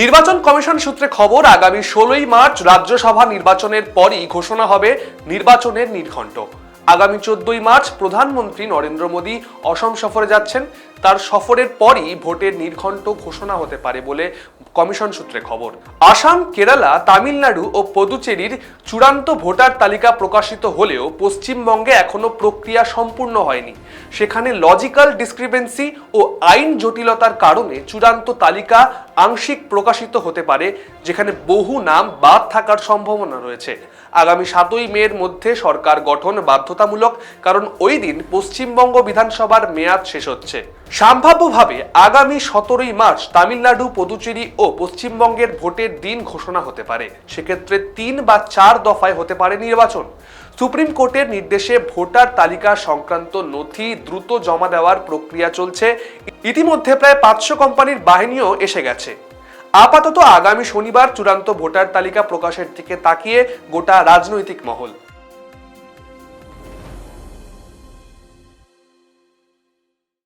নির্বাচন কমিশন সূত্রে খবর, আগামী 16ই মার্চ রাজ্যসভা নির্বাচনের পরই ঘোষণা হবে নির্বাচনের নির্ঘণ্ট। আগামী 14ই মার্চ প্রধানমন্ত্রী নরেন্দ্র মোদী অসম সফরে যাচ্ছেন। তার সফরের পরই ভোটের নির্ঘণ্ট ঘোষণা হতে পারে বলে কমিশন সূত্রে খবর। আসাম, কেরালা, তামিলনাড়ু ও পুদুচেরির চূড়ান্ত ভোটার তালিকা প্রকাশিত হলেও পশ্চিমবঙ্গে এখনো প্রক্রিয়া সম্পূর্ণ হয়নি। সেখানে লজিক্যাল ডিসক্রিপেন্সি ও আইন জটিলতার কারণে চূড়ান্ত তালিকা আংশিক প্রকাশিত হতে পারে, যেখানে বহু নাম বাদ থাকার সম্ভাবনা রয়েছে। আগামী 7ই মের মধ্যে সরকার গঠন বাধ্যতামূলক, কারণ ওই দিন পশ্চিমবঙ্গ বিধানসভার মেয়াদ শেষ হচ্ছে। সম্ভাব্যভাবে আগামী 17ই মার্চ তামিলনাড়ু, পুদুচেরি ও পশ্চিমবঙ্গের ভোটের দিন ঘোষণা হতে পারে। সেক্ষেত্রে 3 বা 4 দফায় হতে পারে নির্বাচন। সুপ্রিম কোর্টের নির্দেশে ভোটার তালিকা সংক্রান্ত নথি দ্রুত জমা দেওয়ার প্রক্রিয়া চলছে। ইতিমধ্যে প্রায় 500 কোম্পানির বাহিনীও এসে গেছে। আপাতত আগামী শনিবার চূড়ান্ত ভোটার তালিকা প্রকাশের দিকে তাকিয়ে গোটা রাজনৈতিক মহল।